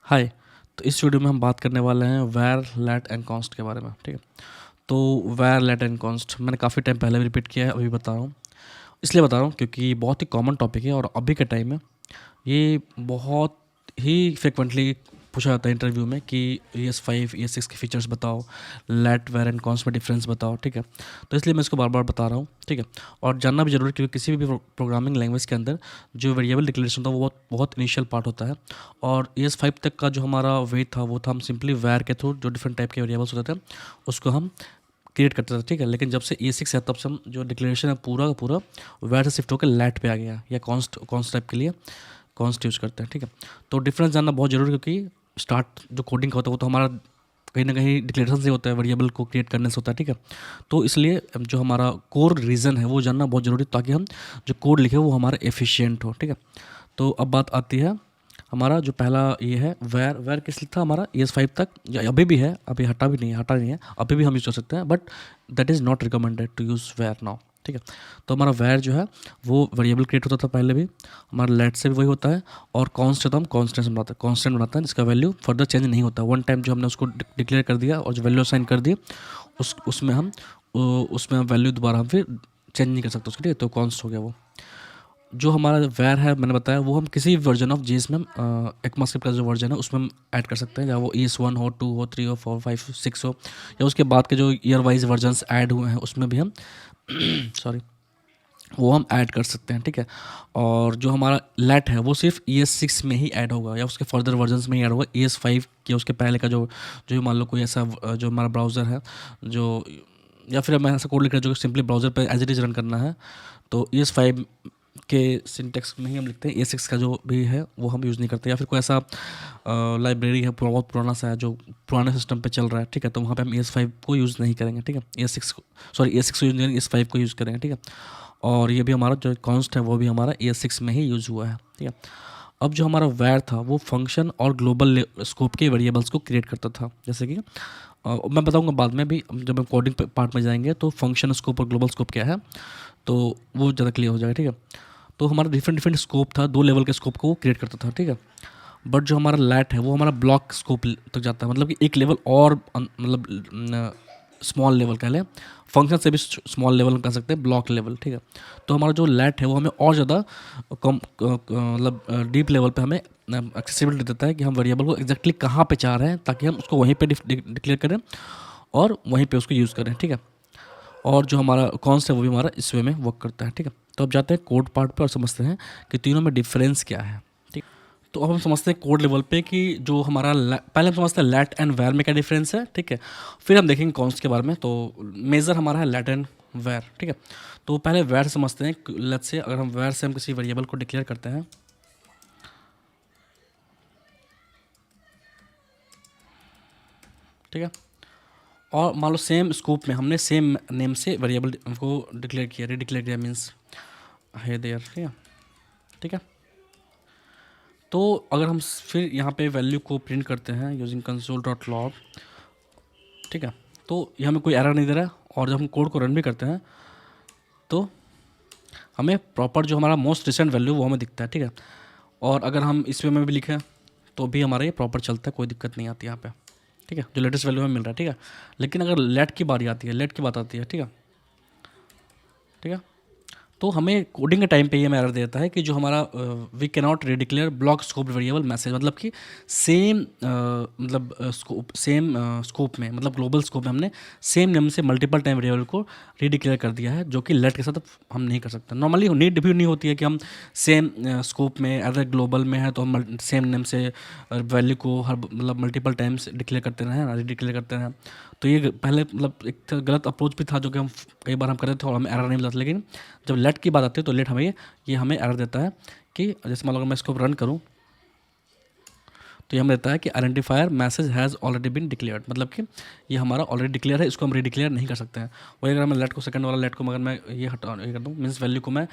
हाय। तो इस वीडियो में हम बात करने वाले हैं वैर लेट एंड कॉन्स्ट के बारे में। ठीक है। तो वैर लेट एंड कॉन्स्ट मैंने काफ़ी टाइम पहले भी रिपीट किया है, अभी बता रहा हूँ। इसलिए बता रहा हूँ क्योंकि बहुत ही कॉमन टॉपिक है और अभी के टाइम में ये बहुत ही फ्रिक्वेंटली पूछा जाता है इंटरव्यू में कि ES5 ES6 के फीचर्स बताओ, लेट वेर एंड कॉन्स में डिफरेंस बताओ। ठीक है। तो इसलिए मैं इसको बार बार बता रहा हूँ। ठीक है। और जानना भी जरूरी है क्योंकि किसी भी प्रोग्रामिंग लैंग्वेज के अंदर जो वेरिएबल डिक्लेरेशन होता है वो बहुत बहुत इनिशियल पार्ट होता है। और ES5 तक का जो हमारा वे था वो था हम सिंपली वैर के थ्रू जो डिफरेंट टाइप के वेरिएबल्स होते थे उसको हम क्रिएट करते थे। ठीक है। लेकिन जब से ES6 है तब से हम जो डिक्लेरेशन है पूरा का पूरा वैर से शिफ्ट होकर लेट पे आ गया या कॉन्स्ट टाइप के लिए कॉन्स्ट यूज़ करते हैं। ठीक है। तो डिफरेंस जानना बहुत जरूरी है क्योंकि स्टार्ट जो कोडिंग का होता है वो तो हमारा कहीं ना कहीं डिक्लेरेशन से होता है, वेरिएबल को क्रिएट करने से होता है। ठीक है। तो इसलिए जो हमारा कोर रीज़न है वो जानना बहुत ज़रूरी है ताकि हम जो कोड लिखे वो हमारा एफिशिएंट हो। ठीक है। तो अब बात आती है हमारा जो पहला ये है वैर। वैर किस लिए था हमारा ES5 तक, या अभी भी है, अभी हटा नहीं है, अभी भी हम यूज़ कर सकते हैं, but that is not recommended to use var now. ठीक है। तो हमारा वैर जो है वो वेरिएबल क्रिएट होता था पहले भी, हमारा लेट से भी वही होता है, और कॉन्स्ट तो हम कॉन्स्टेंट बनाते हैं जिसका वैल्यू फर्दर चेंज नहीं होता। वन टाइम जो हमने उसको डिक्लेयर कर दिया और जो वैल्यू असाइन कर दी उसमें हम वैल्यू दोबारा हम फिर चेंज नहीं कर सकते उसके लिए, तो कॉन्स्ट हो गया वो। जो हमारा वैर है मैंने बताया वो हम किसी भी वर्जन ऑफ जीएस में ECMAScript का जो वर्जन है उसमें हम ऐड कर सकते हैं, या वो ES1 हो, 2 हो, 3 हो, 4, 5, 6 हो, या उसके बाद के जो ईयर वाइज वर्जन्स ऐड हुए हैं उसमें भी हम सॉरी वो हम ऐड कर सकते हैं। ठीक है। और जो हमारा लेट है वो सिर्फ ES6 में ही ऐड होगा या उसके फर्दर वर्जन्स में ही ऐड होगा। ES5 के उसके पहले का जो मान लो कोई ऐसा जो हमारा ब्राउज़र है जो, या फिर मैं ऐसा कोड लिख रहा हूँ जो सिंपली ब्राउज़र पर एज इट इज़ रन करना है, तो ES5 के सिंटेक्स में ही हम लिखते हैं। ES6 का जो भी है वो हम यूज़ नहीं करते, या फिर कोई ऐसा लाइब्रेरी है बहुत पुराना सा है जो पुराने सिस्टम पे चल रहा है। ठीक है। तो वहाँ पे हम ES5 को यूज़ नहीं करेंगे। ठीक है। ES6 को ES6 को यूज़ नहीं करेंगे, ES5 को यूज़ करेंगे। ठीक है। और ये भी हमारा जो कॉन्स्ट है वो भी हमारा ES6 में ही यूज़ हुआ है। ठीक है। अब जो हमारा वैर था वो फंक्शन और ग्लोबल स्कोप के वेरिएबल्स को क्रिएट करता था, जैसे कि मैं बताऊंगा बाद में भी जब हम कोडिंग पार्ट में जाएंगे तो फंक्शन स्कोप और ग्लोबल स्कोप क्या है तो वो ज़्यादा क्लियर हो जाएगा। ठीक है। तो हमारा डिफरेंट डिफरेंट स्कोप था, 2 लेवल के स्कोप को वो क्रिएट करता था। ठीक है। बट जो हमारा लैट है वो हमारा ब्लॉक स्कोप तक जाता है, मतलब कि एक लेवल और मतलब स्मॉल लेवल कह लें, फंक्शन से भी स्मॉल लेवल कह सकते हैं, ब्लॉक लेवल। ठीक है। तो हमारा जो लैट है वो हमें और ज़्यादा कम मतलब डीप लेवल पे हमें एक्सेसिबिलिटी देता है कि हम वेरिएबल को एग्जैक्टली कहाँ पे चाह रहे हैं ताकि हम उसको वहीं पे डिक्लेयर करें और वहीं पे उसको यूज़ करें। ठीक है। और जो हमारा कॉन्स्ट है वो भी हमारा इस वे में वर्क करता है। ठीक है। तो अब जाते हैं कोड पार्ट पे और समझते हैं कि तीनों में डिफरेंस क्या है। ठीक। तो अब हम समझते हैं कोड लेवल पे कि जो हमारा पहले हम समझते हैं लेट एंड वैर में क्या डिफरेंस है। ठीक है। फिर हम देखेंगे कॉन्स्ट के बारे में। तो मेजर हमारा है लेट एंड वैर। ठीक है। तो पहले वैर से समझते हैं। लेट्स से अगर हम वैर से हम किसी वेरिएबल को डिक्लेयर करते हैं, ठीक है, और मान लो सेम स्कोप में हमने सेम नेम से वेरिएबल को डिक्लेयर किया, रीडिक्लेयर किया, मीन्स है देयर। ठीक है। ठीक है। तो अगर हम फिर यहाँ पे वैल्यू को प्रिंट करते हैं यूजिंग console.log, ठीक है, तो ये हमें कोई एरर नहीं दे रहा है, और जब हम कोड को रन भी करते हैं तो हमें प्रॉपर जो हमारा मोस्ट रिसेंट वैल्यू वो हमें दिखता है। ठीक है। और अगर हम इस वे में भी लिखें तो भी हमारा ये प्रॉपर चलता है, कोई दिक्कत नहीं आती यहाँ पे। ठीक है। जो लेटेस्ट वैल्यू हमें मिल रहा है। ठीक है। लेकिन अगर लेट की बारी आती है, लेट की बात आती है, ठीक है, ठीक है, तो हमें कोडिंग के टाइम पे ये एरर देता है कि जो हमारा we can not redeclare block scope variable message, मतलब कि सेम मतलब स्कोप में, मतलब ग्लोबल स्कोप में हमने सेम नेम से मल्टीपल टाइम वेरिएबल को रिडिक्लेयर कर दिया है, जो कि लेट के साथ हम नहीं कर सकते। नॉर्मली नीड भी नहीं होती है कि हम सेम स्कोप में अगर ग्लोबल में है तो हम सेम नेम से वैल्यू को हर मतलब मल्टीपल टाइम्स डिक्लेयर करते रहें, रिडिक्लेयर करते रहें। तो ये पहले मतलब एक गलत अप्रोच भी था जो कि हम कई बार हम कर रहे थे और हमें एरर नहीं मिला था। लेकिन जब लेट की बात आती है तो लेट हमें ये हमें एरर देता है कि जैसे मान लो अगर मैं इसको रन करूं तो ये हमें देता है कि identifier message has already been declared, मतलब कि ये हमारा ऑलरेडी डिक्लेयर है, इसको हम रीडिक्लेयर नहीं कर सकते हैं। वही अगर मैं लेट को सेकंड वाला लेट को अगर मैं ये कर दूँ, मीन्स वैल्यू को मैं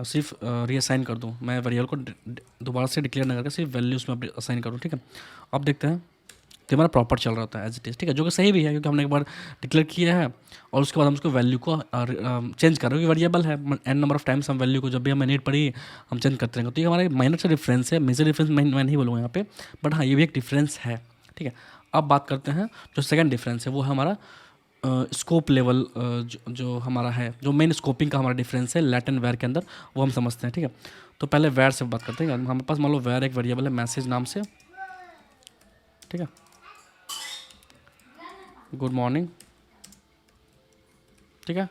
सिर्फ रीअसाइन कर दूँ, मैं वेरिएबल को दोबारा से डिक्लेयर ना करके सिर्फ वैल्यू उसमें असाइन करूँ। ठीक है। अब देखते हैं तो हमारा प्रॉपर चल रहा होता है एज इट इज़, ठीक है, जो कि सही भी है क्योंकि हमने एक बार डिक्लेयर किया है और उसके बाद हम उसको वैल्यू को चेंज कर रहे हैं, वेरिएबल है, एन नंबर ऑफ टाइम्स हम वैल्यू को जब भी हमें नीड पड़ी हम चेंज करते रहेंगे। तो ये हमारा माइनर सा डिफरेंस है, मेजर डिफरेंस मैं नहीं बोलूँगा यहाँ पे, बट हाँ ये भी एक डिफरेंस है, ठीक है। अब बात करते हैं जो सेकंड डिफरेंस है वो है हमारा स्कोप लेवल, जो हमारा है, जो मेन स्कोपिंग का हमारा डिफरेंस है लेट एंड वेयर के अंदर, वो हम समझते हैं, ठीक है। तो पहले वेयर से बात करते हैं। हमारे पास मान लो वेयर एक वेरिएबल है मैसेज नाम से, ठीक है, गुड मॉर्निंग, ठीक है।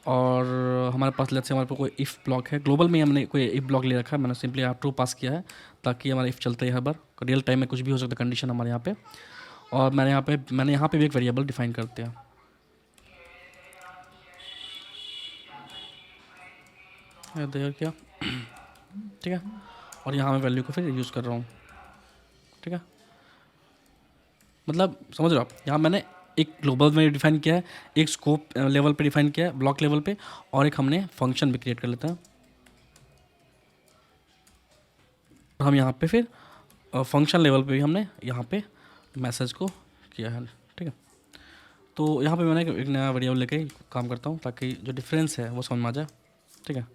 और हमारे पास लेट्स से हमारे पास कोई इफ़ ब्लॉक है, ग्लोबल में हमने कोई इफ़ ब्लॉक ले रखा है, मैंने सिंपली यहाँ ट्रू पास किया है ताकि हमारा इफ़ चलता है हर बार, रियल टाइम में कुछ भी हो सकता है कंडीशन हमारे यहाँ पे। और मैंने यहाँ पे भी एक वेरिएबल डिफाइन करते हैं, देयर क्या, ठीक है। और यहाँ मैं वैल्यू को फिर यूज़ कर रहा हूँ, ठीक है। मतलब समझ रहे हो आप, यहाँ मैंने एक ग्लोबल में डिफाइन किया है, एक स्कोप लेवल पे डिफाइन किया है ब्लॉक लेवल पे, और एक हमने फंक्शन भी क्रिएट कर लेता है। हम यहाँ पे फिर फंक्शन लेवल पे भी हमने यहाँ पे मैसेज को किया है, ठीक है। तो यहाँ पे मैंने एक नया वेरिएबल लेके काम करता हूँ ताकि जो डिफरेंस है वो समझ में आ जाए, ठीक है।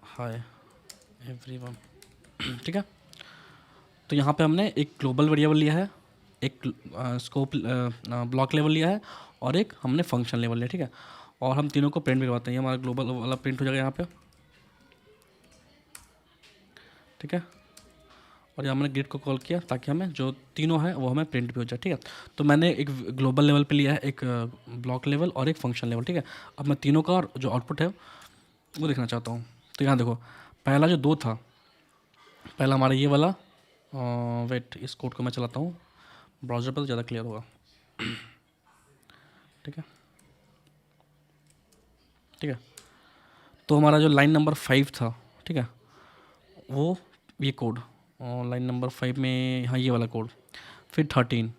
हाय एवरीवन, ठीक है। तो यहाँ पे हमने एक ग्लोबल वेरिएबल लिया है, एक स्कोप ब्लॉक लेवल लिया है, और एक हमने फंक्शन लेवल लिया, ठीक है। और हम तीनों को प्रिंट भी करवाते हैं, हमारा ग्लोबल वाला प्रिंट हो जाएगा यहाँ पे, ठीक है। और यहाँ हमने गेट को कॉल किया ताकि हमें जो तीनों है वो हमें प्रिंट भी हो जाए, ठीक है। तो मैंने एक ग्लोबल लेवल पे लिया है, एक ब्लॉक लेवल और एक फंक्शन लेवल, ठीक है। अब मैं तीनों का और जो आउटपुट है वो देखना चाहता हूँ। तो यहाँ देखो, पहला जो 2 था, पहला हमारा ये वाला, वेट इस कोड को मैं चलाता हूँ ब्राउज़र पर तो ज़्यादा क्लियर होगा, ठीक है, ठीक है। तो हमारा जो लाइन नंबर 5 था, ठीक है, वो ये कोड, और लाइन नंबर 5 में हाँ ये वाला कोड, फिर 13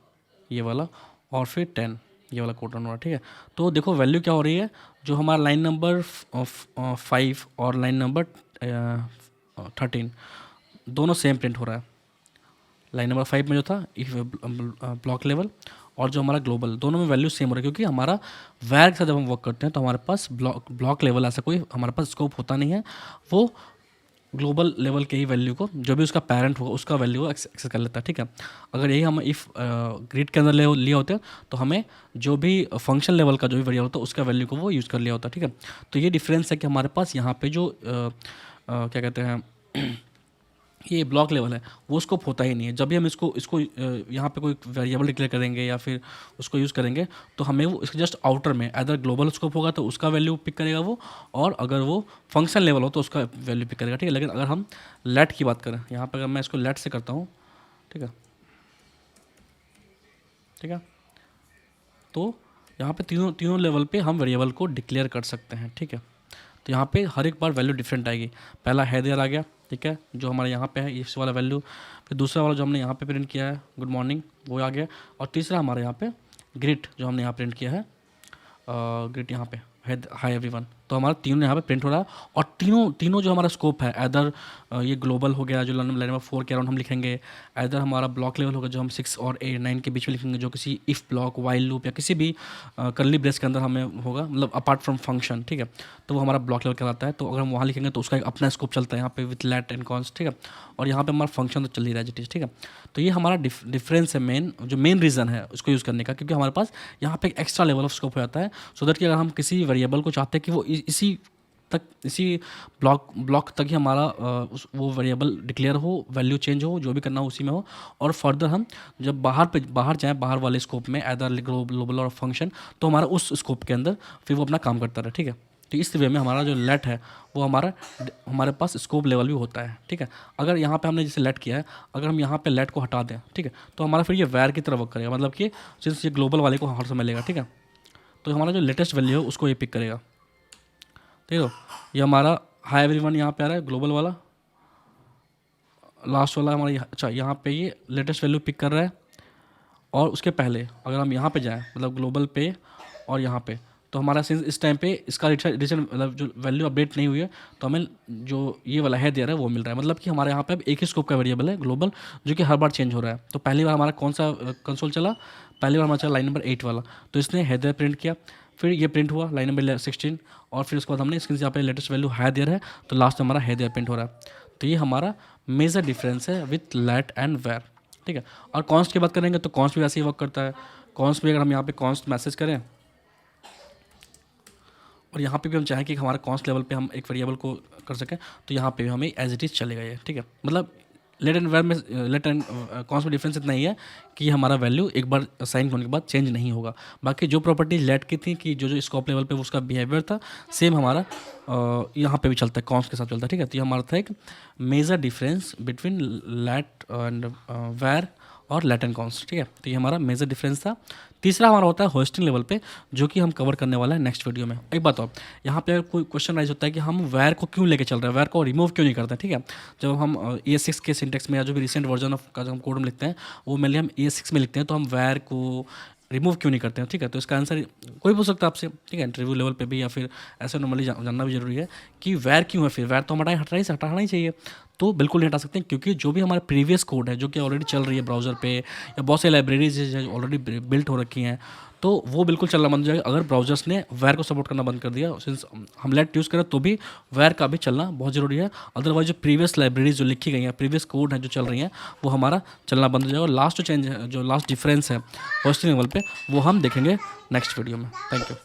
ये वाला, और फिर 10 ये वाला कोड रन हो रहा है, ठीक है। तो देखो वैल्यू क्या हो रही है, जो हमारा लाइन नंबर 5 और लाइन नंबर 13 दोनों सेम प्रिंट हो रहा है। लाइन नंबर 5 में जो था ब्लॉक लेवल और जो हमारा ग्लोबल, दोनों में वैल्यू सेम हो रहा है, क्योंकि हमारा वैर के साथ जब हम वर्क करते हैं तो हमारे पास ब्लॉक लेवल ऐसा कोई हमारे पास स्कोप होता नहीं है, वो ग्लोबल लेवल के ही वैल्यू को, जो भी उसका पेरेंट होगा उसका वैल्यू को एक्सेस कर लेता है, ठीक है। अगर यही हम इफ़ ग्रिड के अंदर लिया होते हैं तो हमें जो भी फंक्शन लेवल का जो भी वैल्यू होता है उसका वैल्यू को वो यूज़ कर लिया होता है, ठीक है। तो ये डिफरेंस है कि हमारे पास यहाँ पे जो क्या कहते हैं ये ब्लॉक लेवल है वो स्कोप होता ही नहीं है। जब भी हम इसको इसको यहाँ पे कोई वेरिएबल डिक्लेयर करेंगे या फिर उसको यूज़ करेंगे तो हमें वो इसके जस्ट आउटर में अदर ग्लोबल स्कोप होगा तो उसका वैल्यू पिक करेगा वो, और अगर वो फंक्शन लेवल हो तो उसका वैल्यू पिक करेगा, ठीक है। लेकिन अगर हम लेट की बात करें, यहाँ पर अगर मैं इसको लेट से करता हूँ, ठीक है, ठीक है, तो यहाँ पे तीनों तीनों लेवल पे हम वेरिएबल को डिक्लेयर कर सकते हैं, ठीक है। तो यहाँ पे हर एक बार वैल्यू डिफरेंट आएगी। पहला है देयर आ गया, ठीक है, जो हमारे यहाँ पे है इस वाला वैल्यू, फिर दूसरा वाला जो हमने यहाँ पे प्रिंट किया है गुड मॉर्निंग वो आ गया, और तीसरा हमारे यहाँ पे ग्रेट जो हमने यहाँ प्रिंट किया है, ग्रेट यहाँ पे हाई एवरीवन। तो हमारा तीनों यहाँ पे प्रिंट हो रहा है, और तीनों जो हमारा स्कोप है इधर ये ग्लोबल हो गया जो लाइन नंबर 4 के अराउंड हम लिखेंगे, इधर हमारा ब्लॉक लेवल होगा जो हम 6 और 9 के बीच में लिखेंगे, जो किसी इफ़ ब्लॉक वाइल लूप या किसी भी करली ब्रेस के अंदर हमें होगा, मतलब अपार्ट फ्रॉम फंक्शन, ठीक है। तो वो हमारा ब्लॉक लेवल कहलाता है। तो अगर हम वहाँ लिखेंगे तो उसका एक अपना स्कोप चलता है यहाँ पे विथ लेट एंड कॉन्स्ट, ठीक है। और यहाँ पे हमारा फंक्शन तो चल ही रहा है, ठीक है। तो ये हमारा डिफरेंस है, मेन रीज़न है उसको यूज़ करने का, क्योंकि हमारे पास यहाँ पे एक एक्स्ट्रा लेवल ऑफ स्कोप हो जाता है, सो दैट कि अगर हम किसी वेरिएबल को चाहते हैं कि वो इसी ब्लॉक तक ही हमारा वो वेरिएबल डिक्लेयर हो, वैल्यू चेंज हो, जो भी करना हो उसी में हो, और फर्दर हम जब बाहर जाएँ बाहर वाले स्कोप में एदर ग्लोबल और फंक्शन, तो हमारा उस स्कोप के अंदर फिर वो अपना काम करता रहे, ठीक है। तो इस वे में हमारा जो लेट है वो हमारे पास स्कोप लेवल भी होता है, ठीक है। अगर यहाँ पे हमने जैसे लेट किया है, अगर हम यहाँ पे लेट को हटा दें, ठीक है, तो हमारा फिर ये वैर की तरह वर्क करेगा, मतलब कि सिंस ये ग्लोबल वाले को हर समय लेगा, ठीक है। तो हमारा जो लेटेस्ट वैल्यू है उसको ये पिक करेगा, ठीक है। ये हमारा हाई एवरीवन यहाँ पे आ रहा है ग्लोबल वाला, लास्ट वाला हमारा अच्छा यहाँ पे ये लेटेस्ट वैल्यू पिक कर रहा है, और उसके पहले अगर हम यहाँ पे जाएँ मतलब ग्लोबल पे और यहाँ पे, तो हमारा सिंस इस टाइम पे इसका रिसेंट मतलब जो वैल्यू अपडेट नहीं हुई है, तो हमें जो ये वाला है दे रहा है वो मिल रहा है। मतलब कि हमारे यहाँ पे अब एक ही स्कोप का वेरिएबल है ग्लोबल, जो कि हर बार चेंज हो रहा है। तो पहली बार हमारा कौन सा कंसोल चला, पहली बार हमारा चला लाइन नंबर 8 वाला, तो इसने हैदर प्रिंट किया, फिर ये प्रिंट हुआ लाइन नंबर 16, और फिर उसके बाद हमने इसके यहाँ पे लेटेस्ट वैल्यू हैदर है, तो लास्ट हमारा हैदर प्रिंट हो रहा है। तो ये हमारा मेजर डिफरेंस है विथ लेट एंड वेर, ठीक है। और कॉन्स्ट की बात करेंगे तो कॉन्स्ट भी वैसे ही वर्क करता है। कॉन्स्ट भी अगर हम यहाँ पे कॉन्स्ट मैसेज करें और यहाँ पे भी हम चाहें कि हमारे कॉन्स्ट लेवल पे हम एक वेरिएबल को कर सकें, तो यहाँ पे भी हमें एज इट इज़ चलेगा ये, ठीक है। मतलब लेट एंड वेर में लेट एंड कॉन्स्ट में डिफरेंस इतना ही है कि हमारा वैल्यू एक बार साइन होने के बाद चेंज नहीं होगा। बाकी जो प्रॉपर्टी लेट की थी कि जो स्कोप लेवल पे उसका बिहेवियर था, सेम हमारा यहाँ पे भी चलता है, कॉन्स्ट के साथ चलता है, ठीक है। तो ये हमारा था एक major difference between let and var और लेट एंड कॉन्स्ट, ठीक है। तो ये हमारा मेजर डिफरेंस था। तीसरा हमारा होता है होस्टिंग लेवल पे, जो कि हम कवर करने वाला है नेक्स्ट वीडियो में। एक बात और, यहाँ पे कोई क्वेश्चन राइज होता है कि हम वेर को क्यों लेके चल रहे हैं, वेर को रिमूव क्यों नहीं करते, ठीक है। जब हम ES6 के सिंटेक्स में या जो भी रिसेंट वर्जन ऑफ का जो हम कोड में लिखते हैं, वो मेनली हम ES6 में लिखते हैं, तो हम वेर को रिमूव क्यों नहीं करते हैं, ठीक है। तो इसका आंसर कोई पूछ सकता है आपसे, ठीक है, इंटरव्यू लेवल पे भी, या फिर ऐसे नॉर्मली जानना भी जरूरी है कि वेर क्यों है। फिर वेर तो हमारा हटाना ही चाहिए, तो बिल्कुल नहीं हटा सकते हैं, क्योंकि जो भी हमारे प्रीवियस कोड है जो कि ऑलरेडी चल रही है ब्राउज़र पे, या बहुत सारी लाइब्रेरीज है जो ऑलरेडी बिल्ट हो रखी हैं, तो वो बिल्कुल चलना बंद हो जाएगा अगर ब्राउजर्स ने वेर को सपोर्ट करना बंद कर दिया। सिंस हम लेट यूज़ करें तो भी वेर का भी चलना बहुत ज़रूरी है, अदरवाइज जो प्रीवियस लाइब्रेरीज जो लिखी गई हैं, प्रीवियस कोड है जो चल रही हैं, वो हमारा चलना बंद हो जाएगा। और लास्ट जो चेंज है, जो लास्ट डिफरेंस है होस्टिंग लेवल पे, वो हम देखेंगे नेक्स्ट वीडियो में। Thank you.